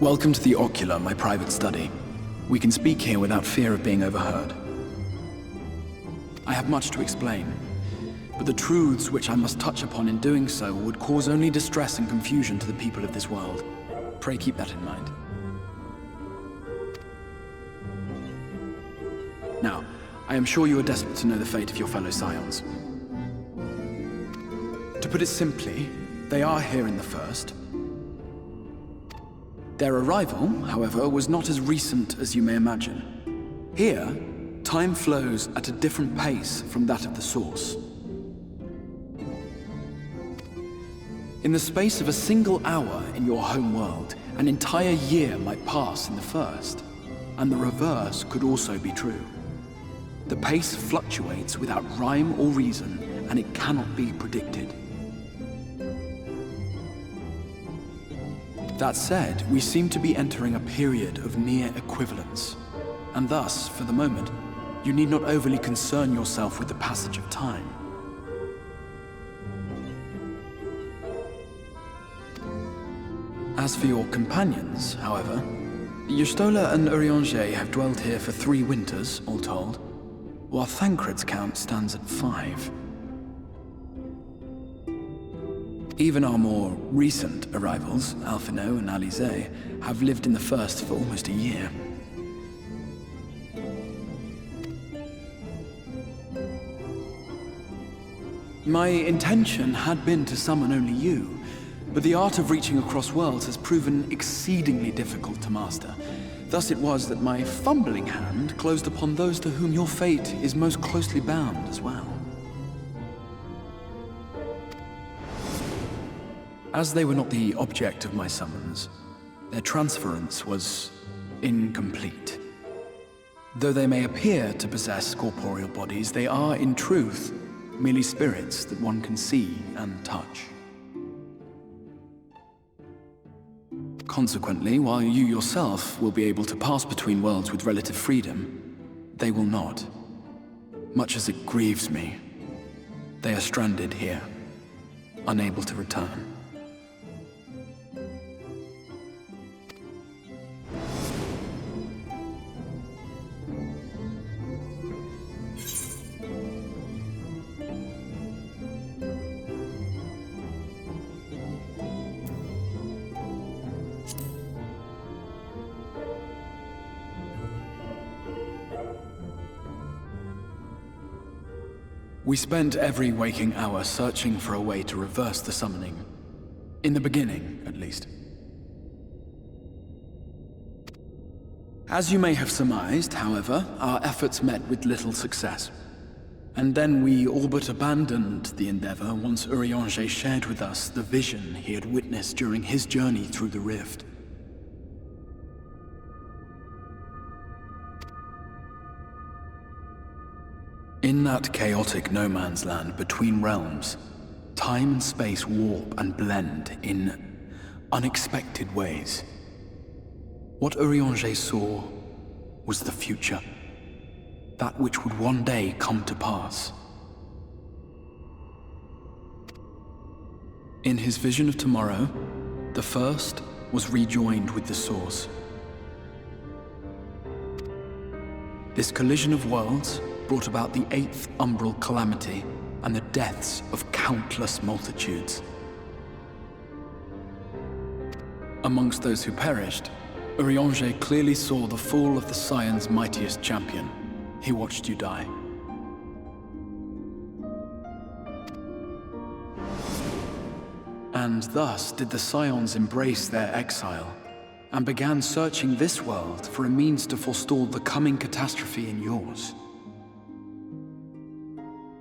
Welcome to the Ocular, my private study. We can speak here without fear of being overheard. I have much to explain, but the truths which I must touch upon in doing so would cause only distress and confusion to the people of this world. Pray keep that in mind. Now, I am sure you are desperate to know the fate of your fellow Scions. To put it simply, they are here in the first. Their arrival, however, was not as recent as you may imagine. Here, time flows at a different pace from that of the Source. In the space of a single hour in your home world, an entire year might pass in the first, and the reverse could also be true. The pace fluctuates without rhyme or reason, and it cannot be predicted. That said, we seem to be entering a period of near equivalence, and thus, for the moment, you need not overly concern yourself with the passage of time. As for your companions, however, Y'shtola and Urianger have dwelled here for 3 winters, all told, while Thancred's count stands at 5. Even our more recent arrivals, Alphino and Alize, have lived in the first for almost a year. My intention had been to summon only you, but the art of reaching across worlds has proven exceedingly difficult to master. Thus it was that my fumbling hand closed upon those to whom your fate is most closely bound as well. As they were not the object of my summons, their transference was incomplete. Though they may appear to possess corporeal bodies, they are, in truth, merely spirits that one can see and touch. Consequently, while you yourself will be able to pass between worlds with relative freedom, they will not. Much as it grieves me, they are stranded here, unable to return. We spent every waking hour searching for a way to reverse the summoning. In the beginning, at least. As you may have surmised, however, our efforts met with little success. And then we all but abandoned the endeavor once Urianger shared with us the vision he had witnessed during his journey through the rift. In that chaotic no-man's land between realms, time and space warp and blend in unexpected ways. What Urianger saw was the future, that which would one day come to pass. In his vision of tomorrow, the first was rejoined with the Source. This collision of worlds brought about the 8th umbral calamity and the deaths of countless multitudes. Amongst those who perished, Urianger clearly saw the fall of the Scion's mightiest champion. He watched you die. And thus did the Scions embrace their exile, and began searching this world for a means to forestall the coming catastrophe in yours.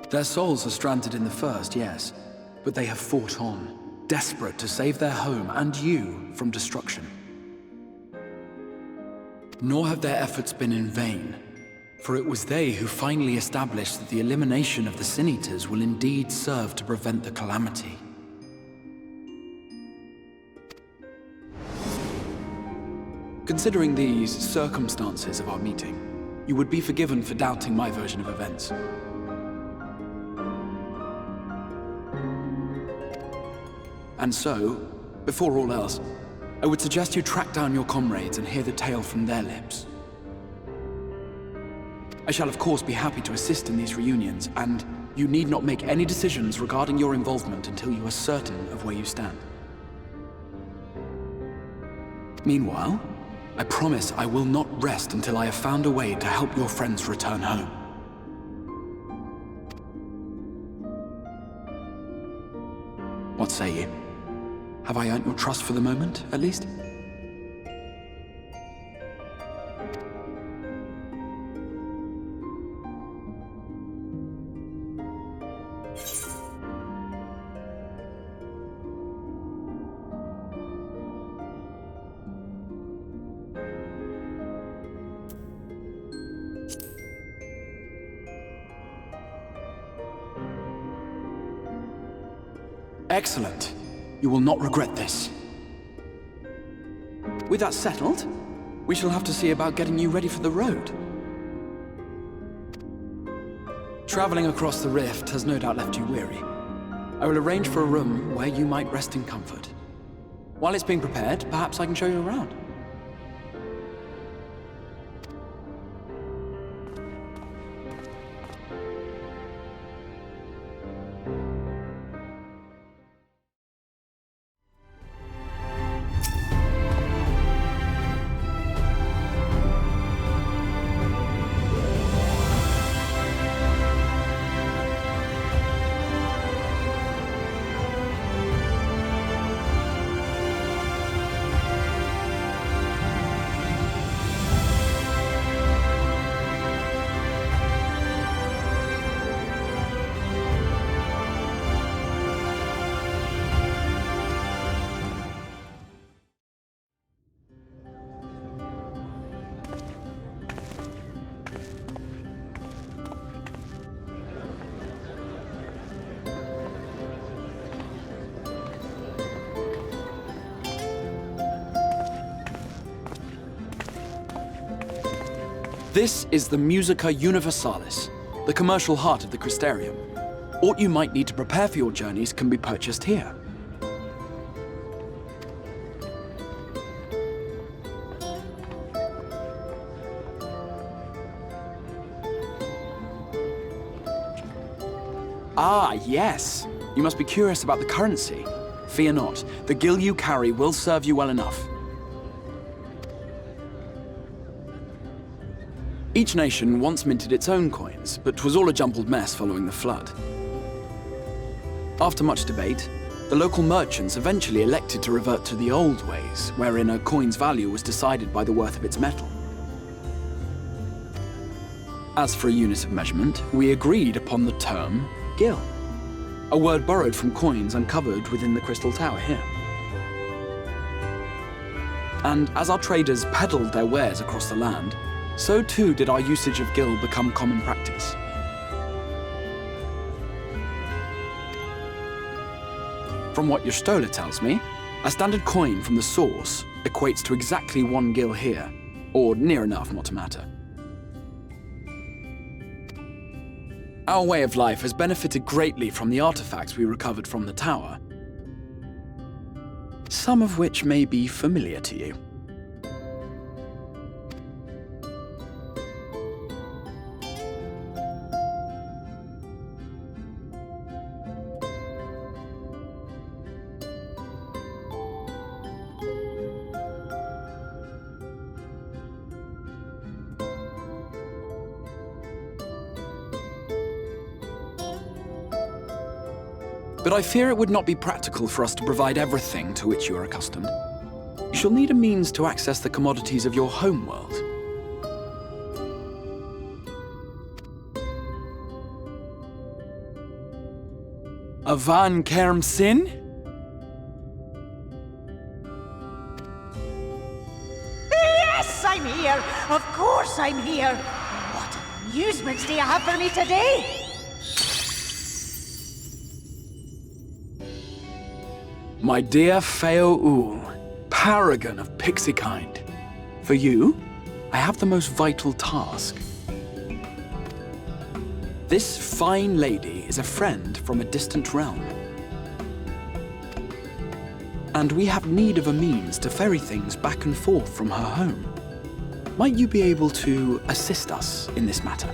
Their souls are stranded in the first, yes, but they have fought on, desperate to save their home and you from destruction. Nor have their efforts been in vain, for it was they who finally established that the elimination of the Sin-Eaters will indeed serve to prevent the calamity. Considering these circumstances of our meeting, you would be forgiven for doubting my version of events. And so, before all else, I would suggest you track down your comrades and hear the tale from their lips. I shall of course be happy to assist in these reunions, and you need not make any decisions regarding your involvement until you are certain of where you stand. Meanwhile, I promise I will not rest until I have found a way to help your friends return home. What say you? Have I earned your trust for the moment, at least? Excellent. You will not regret this. With that settled, we shall have to see about getting you ready for the road. Traveling across the rift has no doubt left you weary. I will arrange for a room where you might rest in comfort. While it's being prepared, perhaps I can show you around. This is the Musica Universalis, the commercial heart of the Crystarium. What you might need to prepare for your journeys can be purchased here. Ah, yes. You must be curious about the currency. Fear not. The gil you carry will serve you well enough. Each nation once minted its own coins, but 'twas all a jumbled mess following the flood. After much debate, the local merchants eventually elected to revert to the old ways, wherein a coin's value was decided by the worth of its metal. As for a unit of measurement, we agreed upon the term gil, a word borrowed from coins uncovered within the Crystal Tower here. And as our traders peddled their wares across the land, so too did our usage of gil become common practice. From what your stola tells me, a standard coin from the source equates to exactly 1 gil here, or near enough not to matter. Our way of life has benefited greatly from the artifacts we recovered from the tower, some of which may be familiar to you. But I fear it would not be practical for us to provide everything to which you are accustomed. You shall need a means to access the commodities of your home world. A van Kerm Sin? Yes, I'm here! Of course I'm here! What amusements do you have for me today? My dear Feo Ul, paragon of pixie kind. For you, I have the most vital task. This fine lady is a friend from a distant realm. and we have need of a means to ferry things back and forth from her home. Might you be able to assist us in this matter?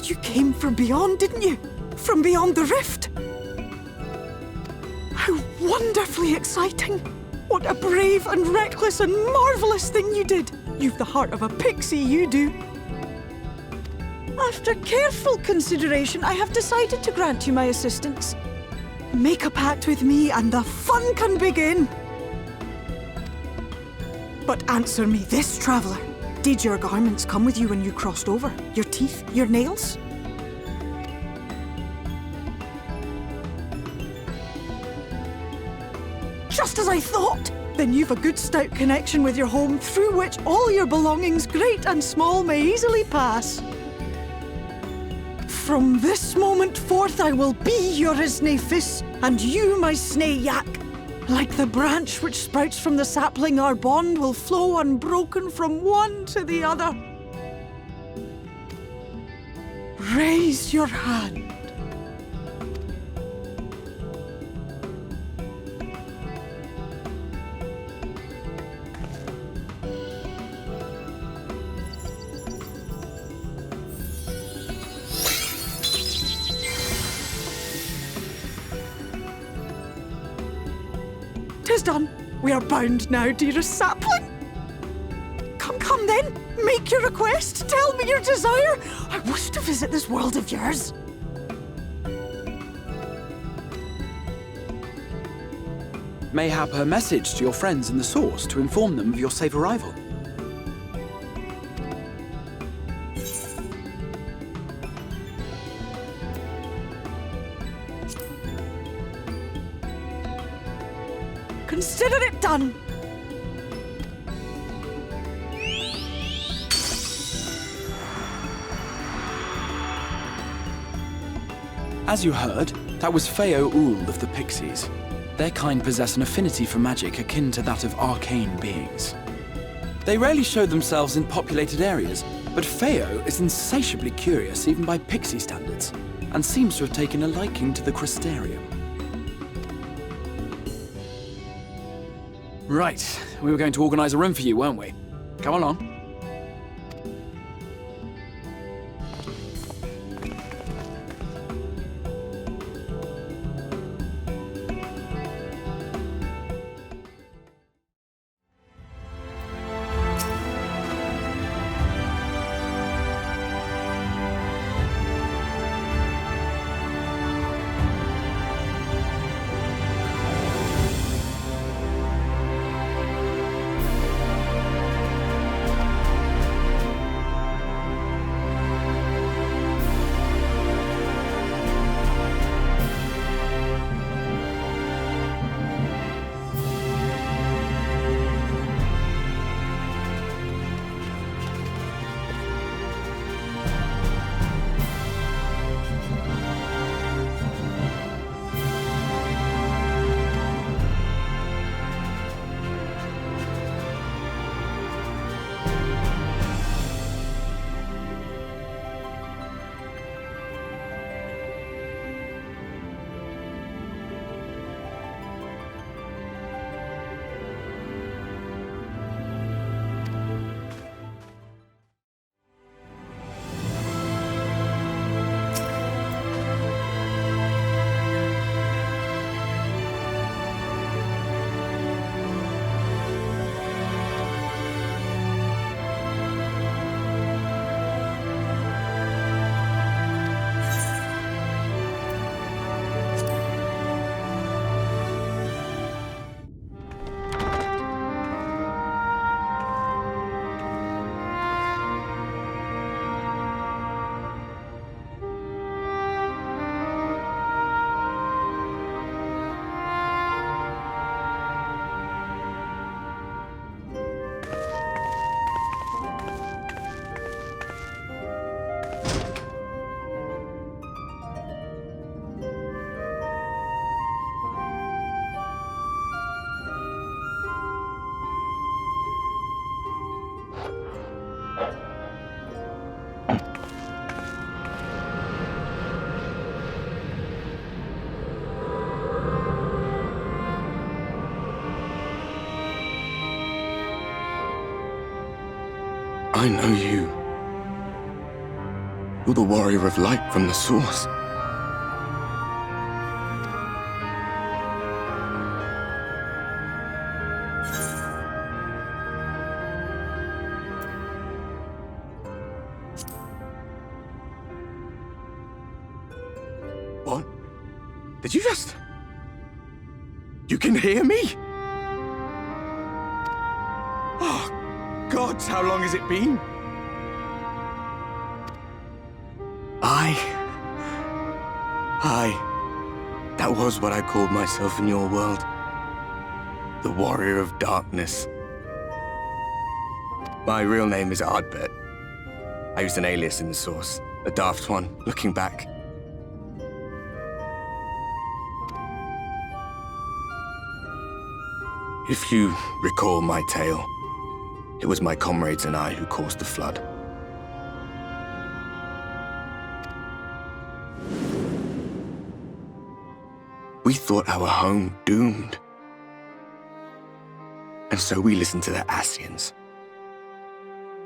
You came from beyond, didn't you? From beyond the rift? How wonderfully exciting! What a brave and reckless and marvellous thing you did! You've the heart of a pixie, you do. After careful consideration, I have decided to grant you my assistance. Make a pact with me and the fun can begin. But answer me this, traveller. Did your garments come with you when you crossed over? Your teeth? Your nails? Just as I thought! Then you've a good stout connection with your home through which all your belongings, great and small, may easily pass. From this moment forth I will be your Isne Fis, and you my Snay Yak. Like the branch which sprouts from the sapling, our bond will flow unbroken from one to the other. Raise your hand. Tis done. We are bound now, dearest sapling. Come then. Make your request. Tell me your desire. I wish to visit this world of yours. Mayhap her message to your friends in the Source to inform them of your safe arrival. Consider it done. As you heard, that was Feo Uld of the Pixies. Their kind possess an affinity for magic akin to that of arcane beings. They rarely show themselves in populated areas, but Feo is insatiably curious even by Pixie standards, and seems to have taken a liking to the Crystarium. Right, we were going to organize a room for you, weren't we? Come along. I know you. You're the warrior of light from the source. What? Did you just... You can hear me? Oh, gods, how long has it been? That was what I called myself in your world. The Warrior of Darkness. My real name is Ardbert. I used an alias in the source, a daft one, looking back. If you recall my tale, it was my comrades and I who caused the flood. We thought our home doomed. And so we listened to the Ascians.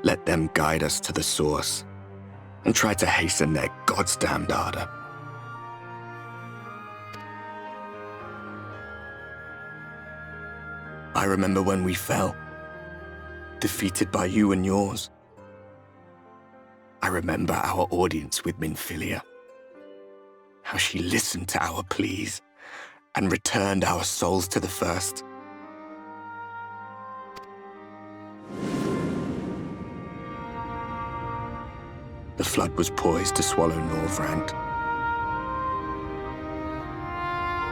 Let them guide us to the source, and tried to hasten their goddamned ardor. I remember when we fell, defeated by you and yours. I remember our audience with Minfilia, how she listened to our pleas and returned our souls to the First. The flood was poised to swallow Norvrandt.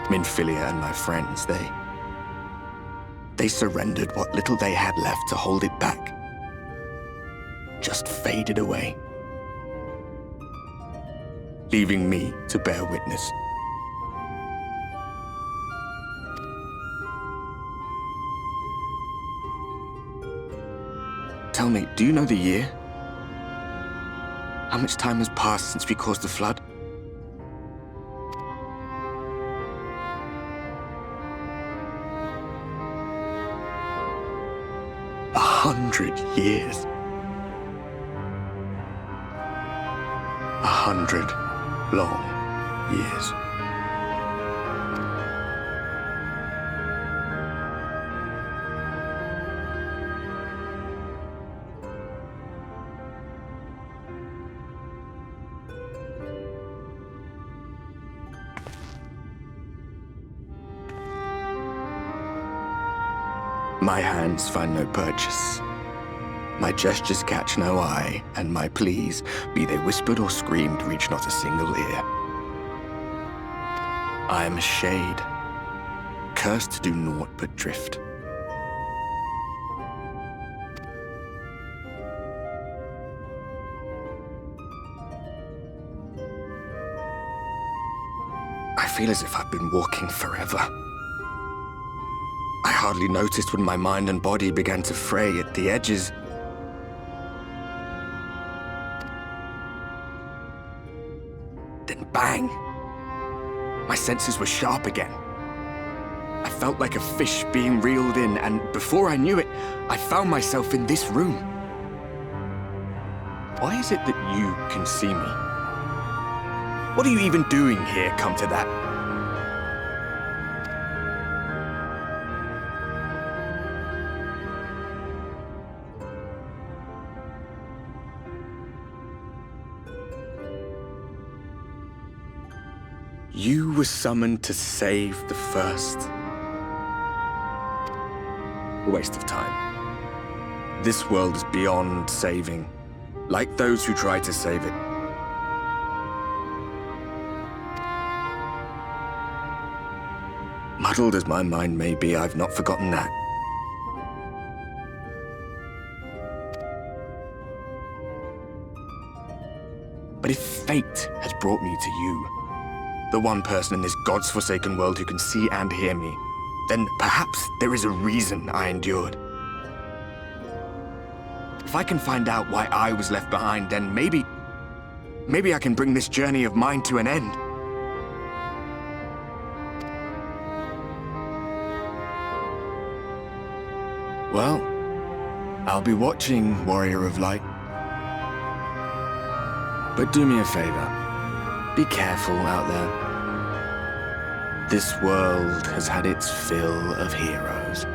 Minfilia and my friends, they surrendered what little they had left to hold it back. Just faded away, leaving me to bear witness. Tell me, do you know the year? How much time has passed since we caused the flood? 100 years. 100 long years. My hands find no purchase. My gestures catch no eye, and my pleas, be they whispered or screamed, reach not a single ear. I am a shade, cursed to do naught but drift. I feel as if I've been walking forever. I hardly noticed when my mind and body began to fray at the edges. Then bang! My senses were sharp again. I felt like a fish being reeled in, and before I knew it, I found myself in this room. Why is it that you can see me? What are you even doing here, come to that? You were summoned to save the First. A waste of time. This world is beyond saving, like those who try to save it. Muddled as my mind may be, I've not forgotten that. But if fate has brought me to you, the one person in this God's-forsaken world who can see and hear me, then perhaps there is a reason I endured. If I can find out why I was left behind, then maybe I can bring this journey of mine to an end. Well, I'll be watching, Warrior of Light. But do me a favor. Be careful out there. This world has had its fill of heroes.